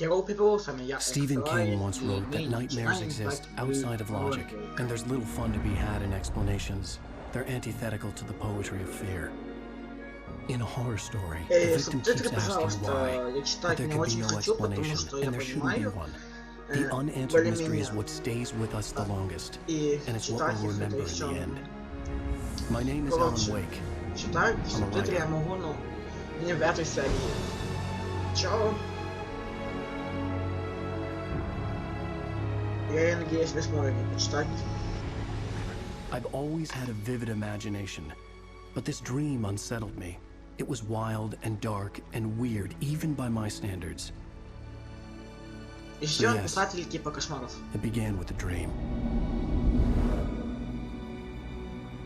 Hello people, с вами я, Stephen Exlayon, King once wrote that nightmares exist outside of logic, and there's little fun to be had in explanations. They're antithetical to the poetry of fear. In a horror story, the victim keeps asking why, but there can be no explanation, and there shouldn't be one. The unanswered mystery is what stays with us the longest, and it's what we'll remember in the end. My name is Alan Wake. Читаю субтитры я могу, но не в этой серии. Чао. Я надеюсь, вы сможете почитать. I've always had a vivid imagination, but this dream unsettled me. It was wild and dark and weird, even by my standards. Еще писатель типа кошмаров. It began with a dream.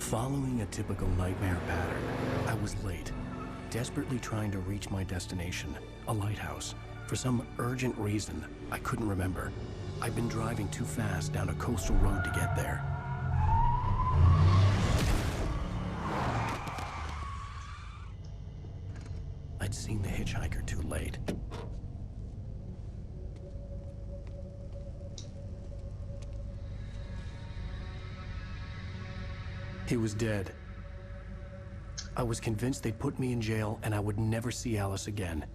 Following a typical nightmare pattern, I was late, desperately trying to reach my destination, a lighthouse. For some urgent reason, I couldn't remember. I'd been driving too fast down a coastal road to get there. I'd seen the hitchhiker too late. He was dead. I was convinced they'd put me in jail and I would never see Alice again.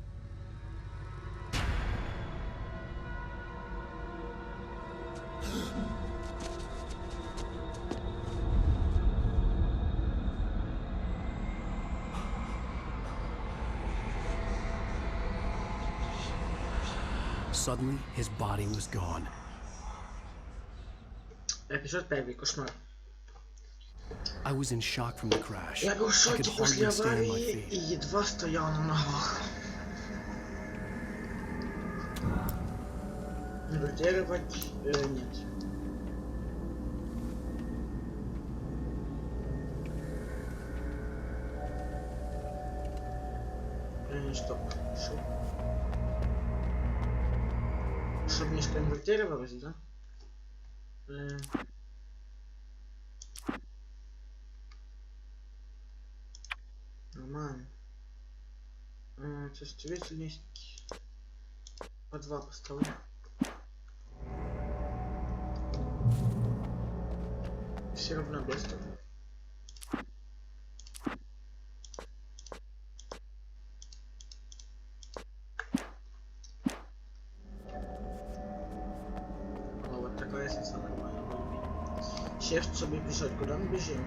Suddenly, his body was gone. Эпизод первый, кошмар. I was in shock from the crash. Я был в I could шоке после hardly stand on my аварии и feet. едва стоял на ногах. Инвертировать нет. Стоп. Чтобы не сконвертировалось, да? Нормально. Чувствительность по 2 поставлю. Все равно без того. Вот такая сенса нормальная. Сейчас чтобы бежать, куда мы бежим?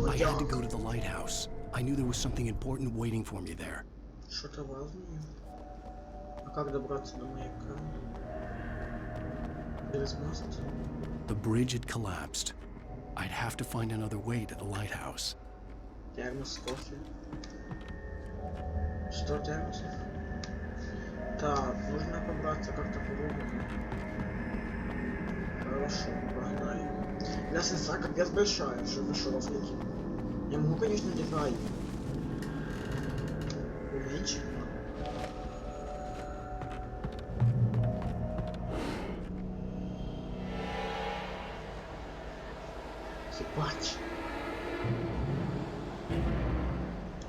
I had to go to the lighthouse. I knew there was something important waiting for me there. Что-то важное? А как добраться до маяка? Через мост? The bridge had collapsed. I'd have to find another way to the lighthouse. Термос, кофе. Что термос? Так, нужно побраться как-то по-другому. Хорошо, погнали. Для сенса капец большая, что вышел в реки. Я могу, конечно, дизайн уменьшить, но... Ебать.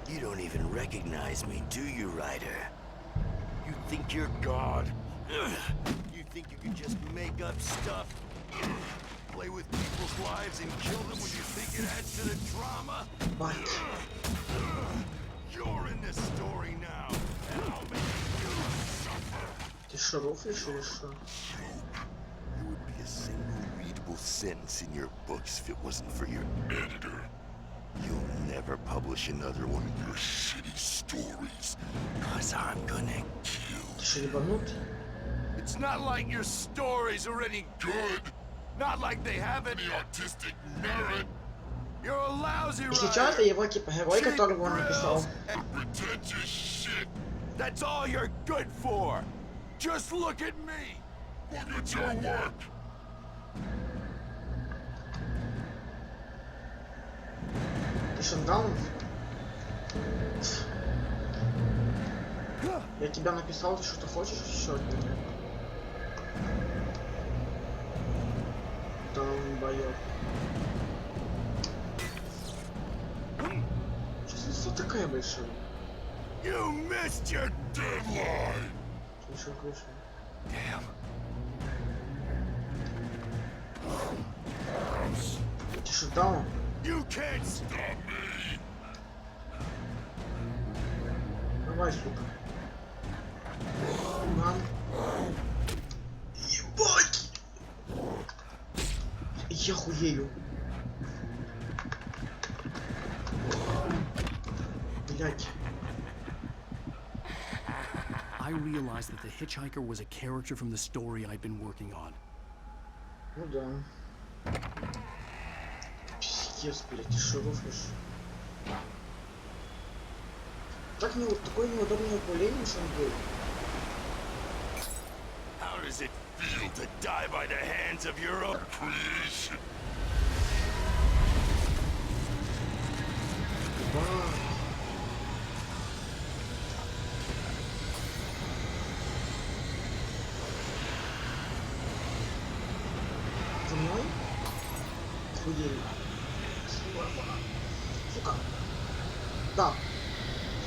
You don't even recognize me, do you, Ryder? You think you're God? You think you can just make up stuff? Play with people's lives and kill them when you think it adds to the drama? What? You're in this story now, and I'll make you suffer. Ты шарофлишь или что? There would be a single readable sentence in your books if it wasn't for your editor. You'll never publish another one of your shitty stories, cause I'm gonna kill. Ты что, ебанутый? It's not like your stories are any good. Not like they have any artistic merit. You're a lousy writer. И сейчас это его типа герой, которого он написал. And pretentious shit. That's all you're good for. Just look at me. Look at your work. Ты шандаун? Я тебя написал, ты что-то хочешь еще от меня? Долбоёб. Что за такая большая? You missed your deadline. Слушай, слушай. Damn. Ты что там? You can't stop me. Давай, сука. Мам. Ебать! Я хуею. Блять. I realized that the hitchhiker was a character from the story I'd been working on. Ну да. Пиздец, блять, ты шо рофлишь? Так не вот такое неудобное управление, что он делает. How does it feel to die by the hands of your own creation? За мной? Схудели. Сука. Да.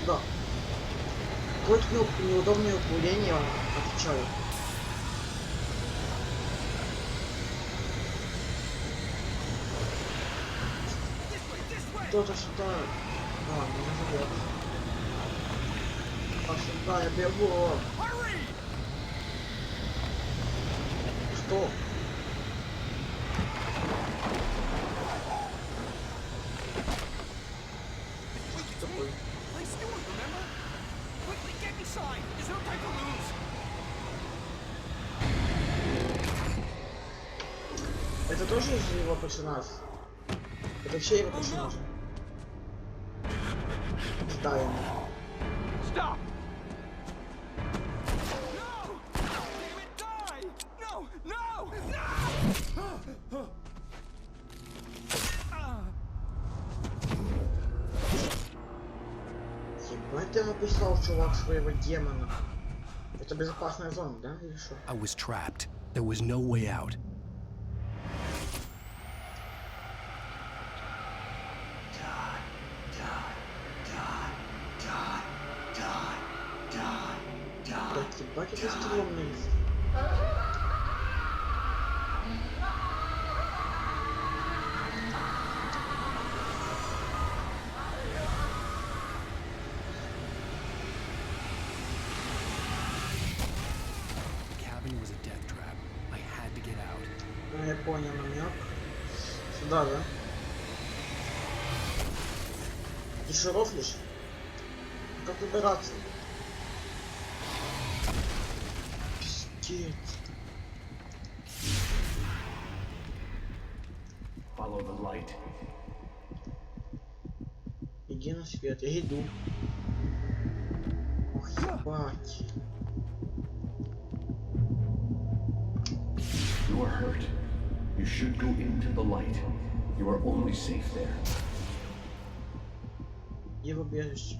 Да. Какое-то неудобное управление, отвечаю. Кто-то сюда. А, меня зовет. А сюда я бегу. Что? Это тоже из его персонажа? Это все его персонажи? Да, ему. Ебать, ты написал, чувак, своего демона. Это безопасная зона, да, или что? I was trapped. There was no way out. Ебать, это стрёмный. Cabin was a death trap. I had to get out. Ну, я понял намек. Сюда, да? Ты что рофлишь? Как выбираться? Follow the light. Иди на свет, я иду. Ох, ебать. You are hurt. You should go into the light. You are only safe there. Я в убежище.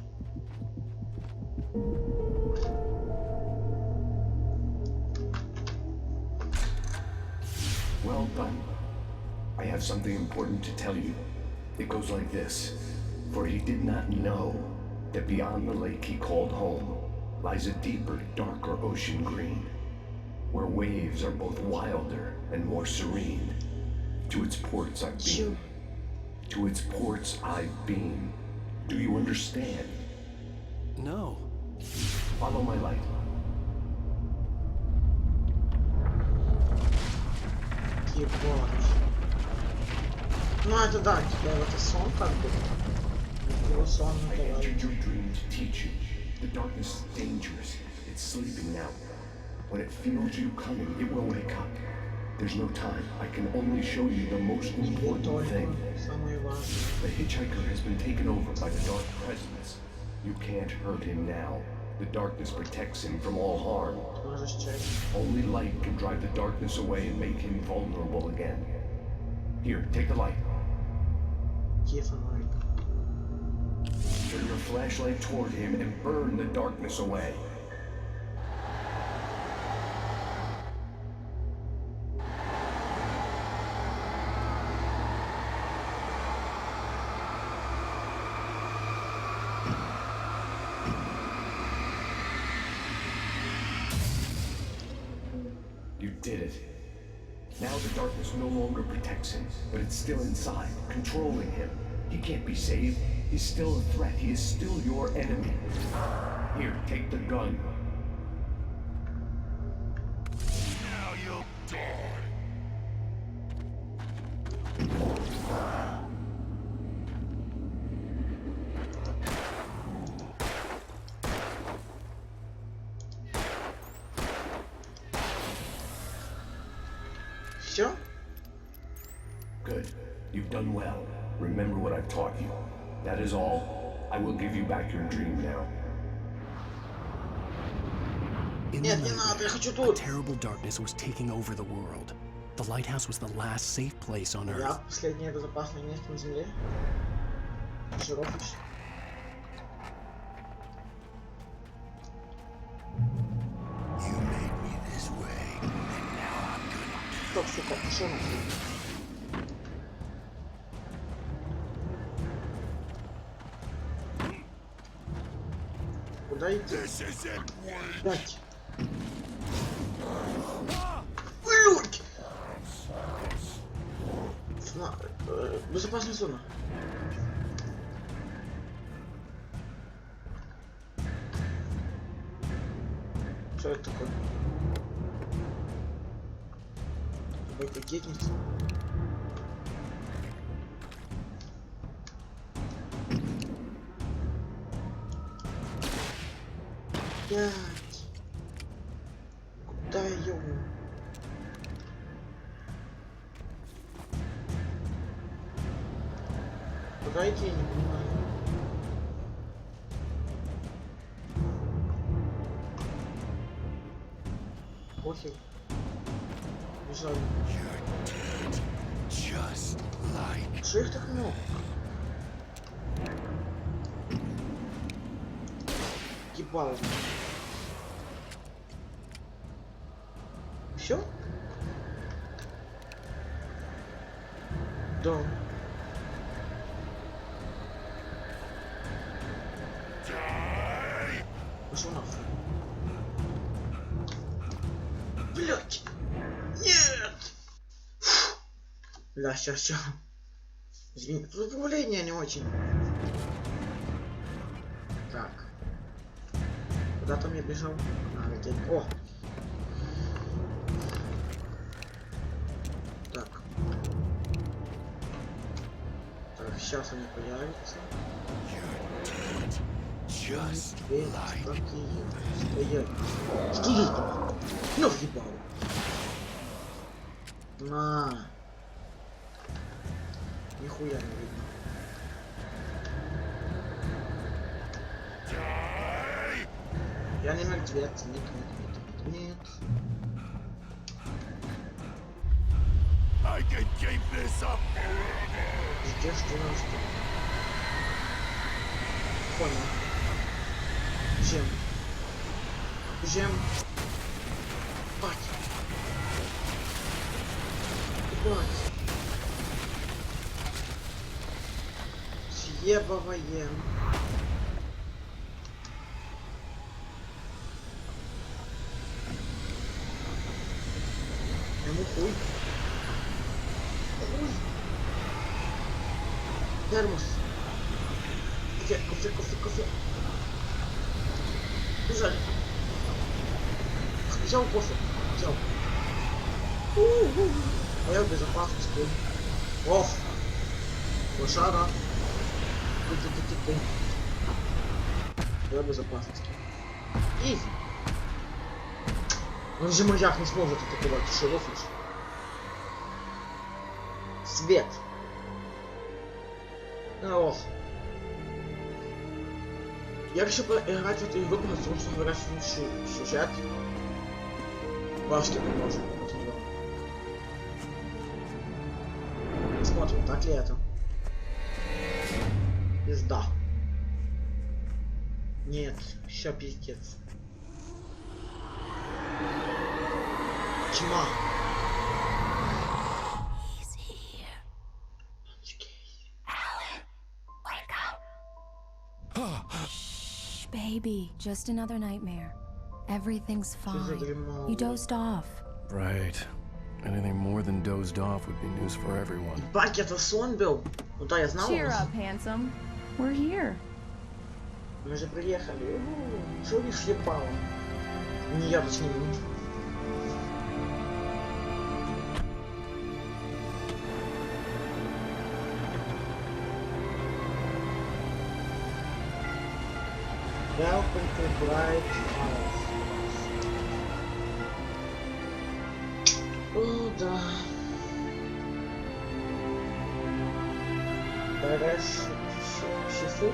Well done. I have something important to tell you. It goes like this. For he did not know that beyond the lake he called home lies a deeper, darker ocean green, where waves are both wilder and more serene. To its ports I've been. To its ports I've been. Do you understand? No. Follow my light. Ебать. Ну это да, типа это сон как бы. Его сон I это entered your dream to teach you. The darkness is dangerous. It's sleeping now. When it feels you coming, it will wake up. There's no time. I can only show you the most important thing. самое важное. The hitchhiker has been taken over by the dark presence. You can't hurt him now. The darkness protects him from all harm. Можешь чай. Only light can drive the darkness away and make him vulnerable again. Here, take the light. Где фонарик? Turn your flashlight toward him and burn the darkness away. did it. Now the darkness no longer protects him, but it's still inside, controlling him. He can't be saved. He's still a threat. He is still your enemy. Here, take the gun. Now you'll die. Все? Good. You've done well. Remember what I've taught you. That is all. I will give you back your dream now. In the Нет, не надо, я nightmare, хочу a тут. terrible darkness was taking over the world. The lighthouse was the last safe place on Я Earth. последнее безопасное место на Земле. Широфиш. You made me this way, and now I'm gonna. Стоп, сука, пошел нахуй. Куда идти? This isn't way. Блять. Блять! Безопасная зона. Что это такое? Пакетница. Блять. Куда я ёбну? Куда идти, я не понимаю. Похер. Бежали. You're dead, just like. Что их так много? Ебало. Все? Да. Пошел нахуй. Блять! Нет! Бля, сейчас. Извини, тут управление не очень. Так. Куда там я бежал? А, где? О! Так. Так, сейчас они появятся. Just like. Какие? Стоять! Стоять там! Ну, въебал! На! Нихуя не видно. Я не мертвец, нет. I can keep this up. Где что у нас тут? Понял. Всем. Всем. Бать. Бать. Съебываем. Ему хуй. Хуй. Термос. Кофе. Бежали. Взял кофе. Взял. А я в безопасности. Ох. Лошара. Ты. Я в безопасности. Изи. Он же маяк не сможет атаковать. Широфиш. Свет. Ох. Я решил поиграть в эту игру, потому что говорят, сюжет. Башки поможет. Смотрим, так ли это? Пизда. Нет, еще пиздец. Тьма. Baby, just another nightmare. Everything's fine. You dozed off. Right. Anything more than dozed off would be news for everyone. Бать, это сон был. Ну да, я знал. Cheer up, handsome. We're here. Мы же приехали. Что лишь ебало? Не я, точнее. Welcome to Bright House. О, да. Шифут.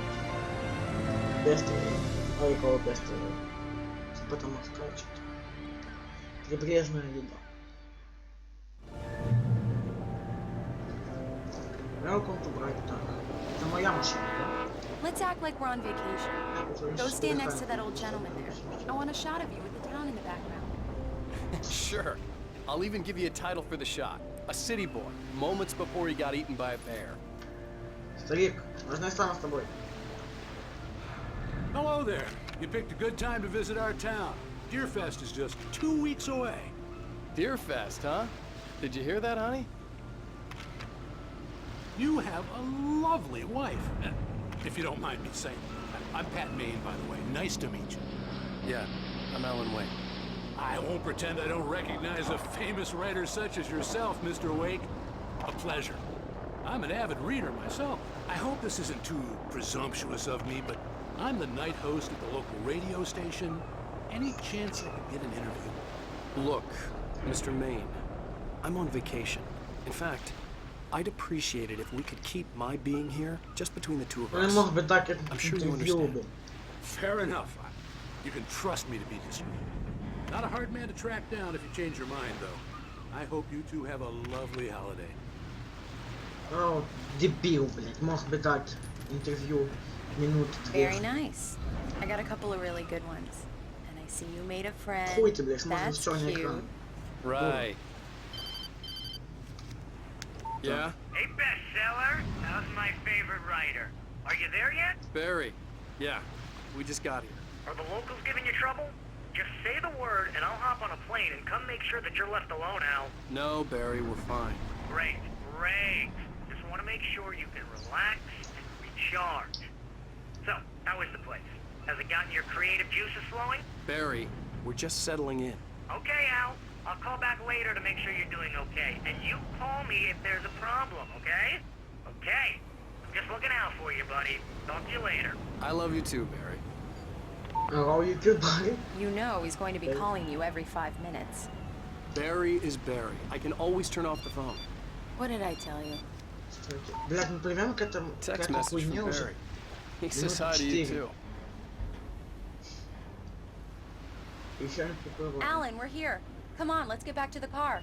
Бестовый. А я кого бестовый? Потом скачет. Прибрежная еда. Welcome to Bright House. Это моя машина, да? Let's act like we're on vacation. Go stand next to that old gentleman there. I want a shot of you with the town in the background. Sure. I'll even give you a title for the shot. A city boy, moments before he got eaten by a bear. Старик, можно я стану с тобой? Hello there. You picked a good time to visit our town. Deerfest is just 2 weeks away. Deerfest, huh? Did you hear that, honey? You have a lovely wife. If you don't mind me saying. I'm Pat Maine, by the way. Nice to meet you. Yeah, I'm Alan Wake. I won't pretend I don't recognize a famous writer such as yourself, Mr. Wake. A pleasure. I'm an avid reader myself. I hope this isn't too presumptuous of me, but I'm the night host at the local radio station. Any chance I could get an interview? Look, Mr. Maine, I'm on vacation. In fact, I'd appreciate it if we could keep my being here just between the two of us. I'm sure you understand. Fair enough. You can trust me to be discreet. Not a hard man to track down if you change your mind, though. I hope you two have a lovely holiday. О, дебил, блядь. Мог бы дать интервью минут 2. Very nice. I got a couple of really good ones. And I see you made a friend. Хуй ты, блядь, можно That's черный cute. экран. Right. Yeah? Hey, bestseller. How's my favorite writer? Are you there yet? Barry. Yeah, we just got here. Are the locals giving you trouble? Just say the word and I'll hop on a plane and come make sure that you're left alone, Al. No, Barry, we're fine. Great, great. Just want to make sure you can relax and recharge. So, how is the place? Has it gotten your creative juices flowing? Barry, we're just settling in. Okay, Al. I'll call back later to make sure you're doing okay. And you call me if there's a problem, okay? Okay. I'm just looking out for you, buddy. Talk to you later. I love you too, Barry. Oh, you too, buddy. You know he's going to be calling you every 5 minutes. Barry is Barry. I can always turn off the phone. What did I tell you? Блядь, мы плывем к этому, к Text этой message хуйне from уже. Barry. He says hi to you too. Еще не приплываем. Alan, we're here. Come on, let's get back to the car.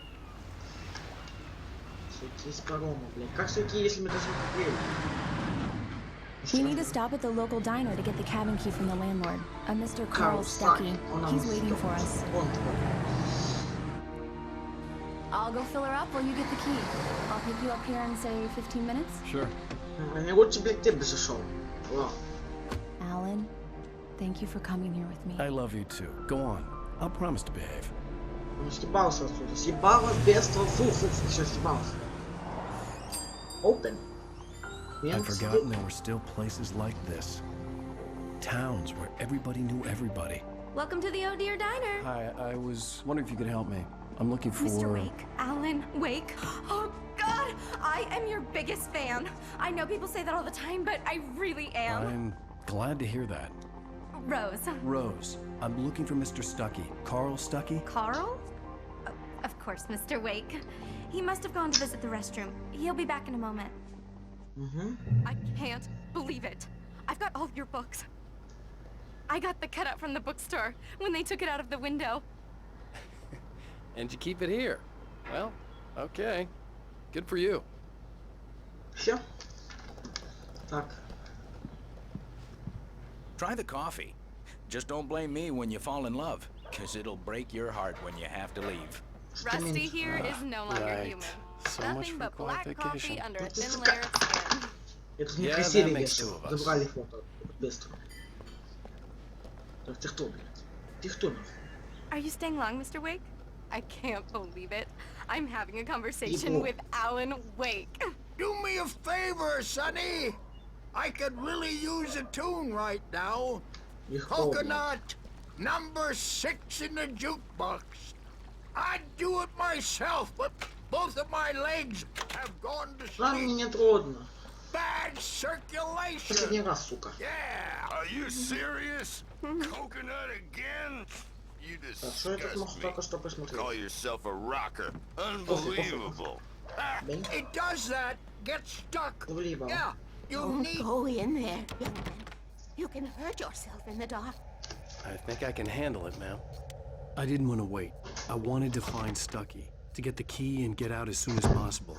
Суки из парома, блядь. Как суки, если мы даже не приплыли? We need to stop at the local diner to get the cabin key from the landlord, a Mr. Carl Stuckey. He's waiting for us. I'll go fill her up while you get the key. I'll pick you up here in, say, 15 minutes? Sure. Не лучше, блядь, ты бы зашел. Alan, thank you for coming here with me. I love you too. Go on. I'll promise to behave. Он съебался отсюда. Съебалось без того. Фу, все съебался. Open. I'd forgotten there were still places like this. Towns where everybody knew everybody. Welcome to the Oh Dear Diner. Hi, I was wondering if you could help me. I'm looking for... Mr. Wake, Alan Wake. Oh, God, I am your biggest fan. I know people say that all the time, but I really am. I'm glad to hear that. Rose. Rose, I'm looking for Mr. Stuckey. Carl Stuckey? Carl? Of course, Mr. Wake. He must have gone to visit the restroom. He'll be back in a moment. I can't believe it. I've got all your books. I got the cutout from the bookstore when they took it out of the window. And you keep it here. Well, okay. Good for you. Все. Так. Try the coffee. Just don't blame me when you fall in love, because it'll break your heart when you have to leave. Rusty here is no longer right. human. So much Nothing for but black quiet coffee vacation. under a thin layer of skin. Это не Yeah, красивый that makes two вешал. of us. Забрали фото. Быстро. Так, ты кто, блядь? Ты кто, нахуй? Are you staying long, Mr. Wake? I can't believe it. I'm having a conversation with Alan Wake. Do me a favor, Sonny. I could really use a tune right now. Coconut, number 6 in the jukebox. I'd do it myself, but both of my legs have gone to sleep. Bad circulation. Yeah. Are you serious? Coconut again? You disgust me. Call yourself a rocker. Unbelievable. It does that. Get stuck. Yeah. Don't go in there, young man. You can hurt yourself in the dark. I think I can handle it, ma'am. I didn't want to wait. I wanted to find Stucky, to get the key and get out as soon as possible.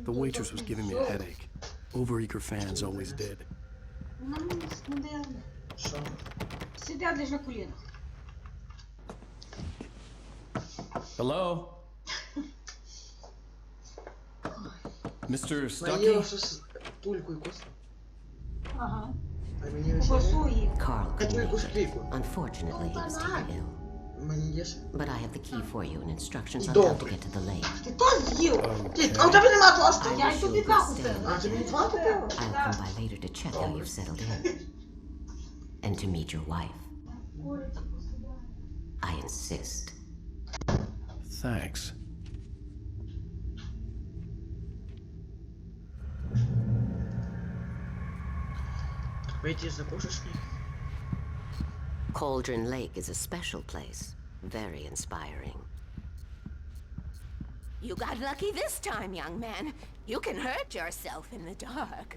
The waitress was giving me a headache. Overeager fans always did. Hello? Mr. Stucky? Carl couldn't make it. Unfortunately, he was taken ill. But I have the key for you and instructions on how to get to the lake. I'll come by later to check how you've settled in. And to meet your wife. I insist. Thanks. Cauldron Lake is a special place. Very inspiring. You got lucky this time, young man. You can hurt yourself in the dark.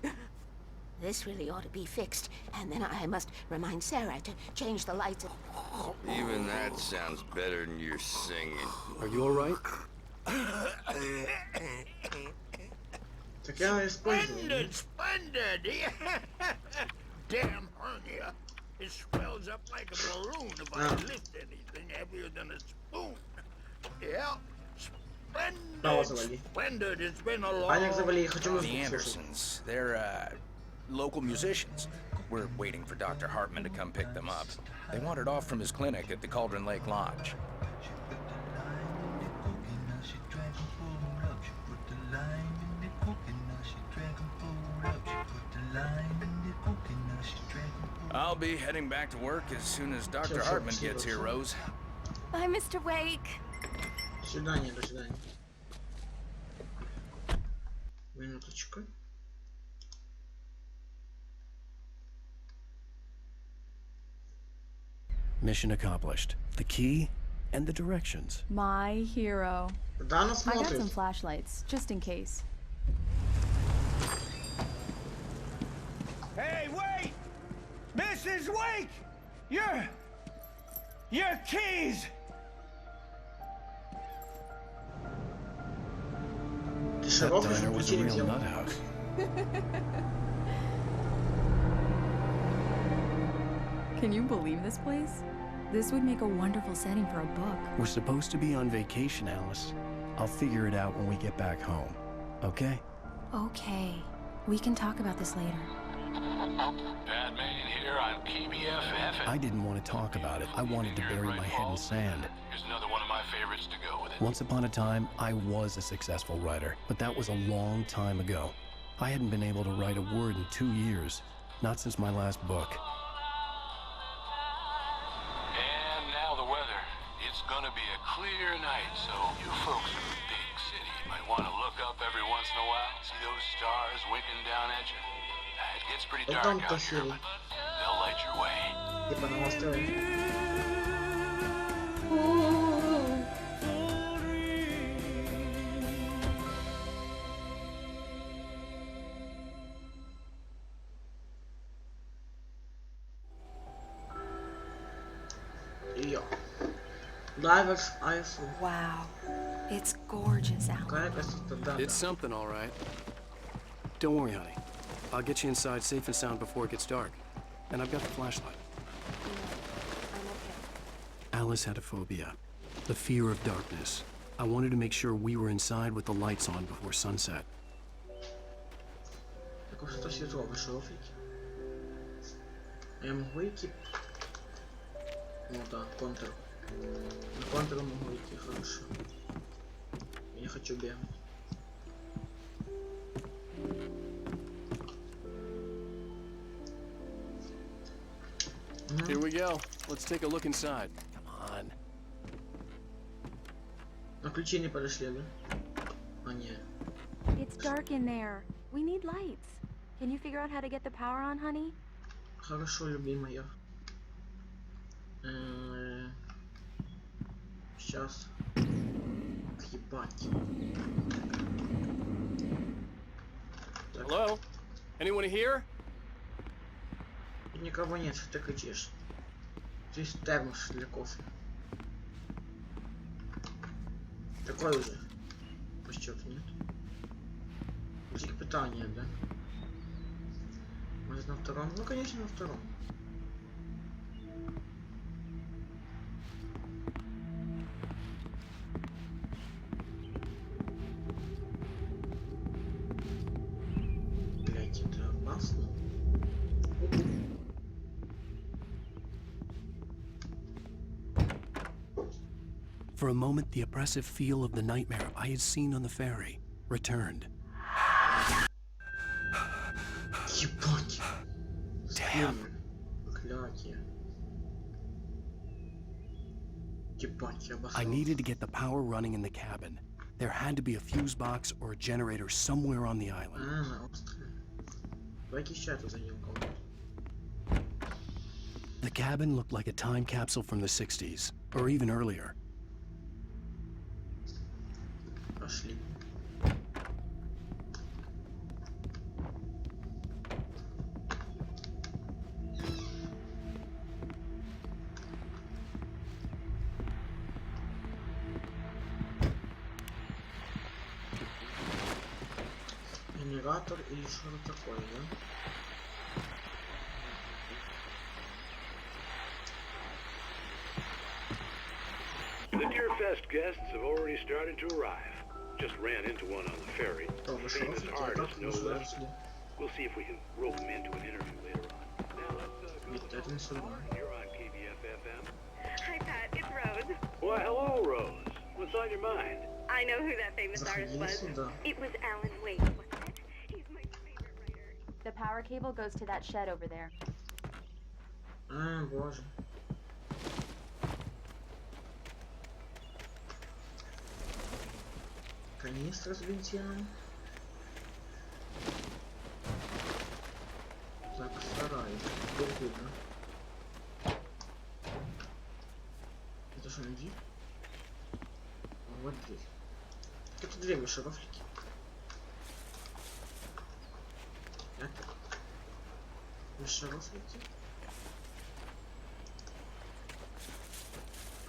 This really ought to be fixed, and then I must remind Sarah to change the lights. Even that sounds better than your singing. Are you all right? Splendid, splendid. Damn hernia. It swells up like a balloon if I lift anything heavier than a spoon. Yeah. Splendid, splendid. It's been a long time. The Andersons. They're, local musicians. We're waiting for Dr. Hartman to come pick them up. They wandered off from his clinic at the Cauldron Lake Lodge. I'll be heading back to work as soon as Dr. Hartman gets here, Rose. Bye, Mr. Wake. Минуточку. Mission accomplished. The key and the directions. My hero. I got some flashlights, just in case. Hey, wait! Mrs. Wake! Your keys! That diner was a real nut house. Can you believe this place? This would make a wonderful setting for a book. We're supposed to be on vacation, Alice. I'll figure it out when we get back home. Okay? Okay. We can talk about this later. Bad man here on KBFF. I didn't want to talk about it. I wanted to bury my head in sand. Here's another one of my favorites to go with it. Once upon a time, I was a successful writer, but that was a long time ago. I hadn't been able to write a word in 2 years, not since my last book. And now the weather. It's gonna be a clear night, so you folks in the big city might want to look up every once in a while, see those stars winking down at you. It gets pretty dark out here, but they'll light your way. Yeah. Wow. It's gorgeous out. It's something, all right. Don't worry, honey. I'll get you inside safe and sound before it gets dark. And I've got the flashlight. I'm okay. Alice had a phobia. The fear of darkness. I wanted to make sure we were inside with the lights on before sunset. Я могу идти? Ну да, контур. На контур могу идти, хорошо. Я не хочу бегать. Here we go. Let's take a look inside. Come on. На ключи не подошли, да? А, нет. It's dark in there. We need lights. Can you figure out how to get the power on, honey? Хорошо, любимая. Сейчас. Ебать. Hello? Anyone here? Никого нет, что ты кричишь. Здесь термос для кофе. Такой уже. По счету нет. Язык питания, да? Может на втором? Ну конечно на втором. Блять, это опасно. For a moment, the oppressive feel of the nightmare I had seen on the ferry returned. Ебать. Damn. Проклятие. Ебать, я обосрался. I needed to get the power running in the cabin. There had to be a fuse box or a generator somewhere on the island. Давайте еще эту зайдем кого-то. The cabin looked like a time capsule from the 60s, or even earlier. Пошли. Генератор или что-то такое, да? The Deer Fest guests have already started to arrive. Just ran into one on the ferry. Famous artist, no less. We'll see if we can rope him into an interview later on. Now let's go to the phone. You're on KBF-FM. Hi, Pat. It's Rose. Why, hello, Rose. What's on your mind? I know who that famous artist was. It was Alan Wake, wasn't it? He's my favorite writer. The power cable goes to that shed over there. А, боже. Канистра с бензином. Так, сарай. Теперь видно. Это что, иди? Вот дверь. Это две шарофлики. Это. Шарофлики.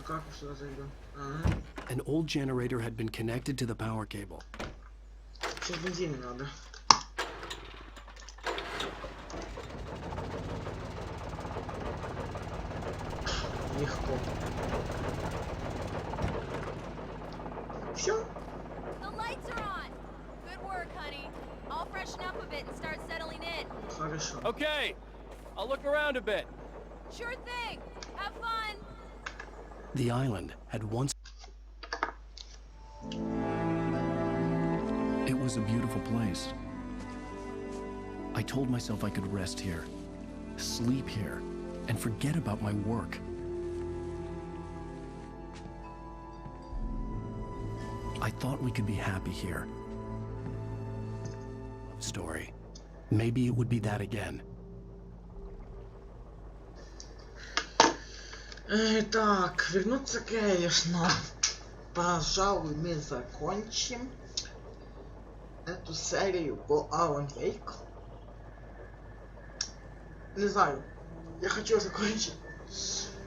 А как мы сюда зайдем? Ага. An old generator had been connected to the power cable. Сейчас бензина надо. Легко. Все? The lights are on. Good work, honey. I'll freshen up a bit and start settling in. Хорошо. Okay, I'll look around a bit. Sure thing. Have fun. The island had once... It was a beautiful place. I told myself I could rest here, sleep here, and forget about my work. I thought we could be happy here. Story. Maybe it would be that again. Так, вернуться, конечно. Пожалуй, мы закончим эту серию по Alan Wake. Не знаю, я хочу закончить.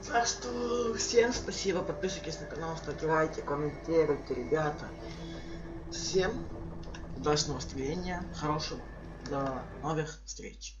Так что всем спасибо, подписывайтесь на канал, ставьте лайки, комментируйте, ребята. Всем удачного настроения, хорошего, до новых встреч.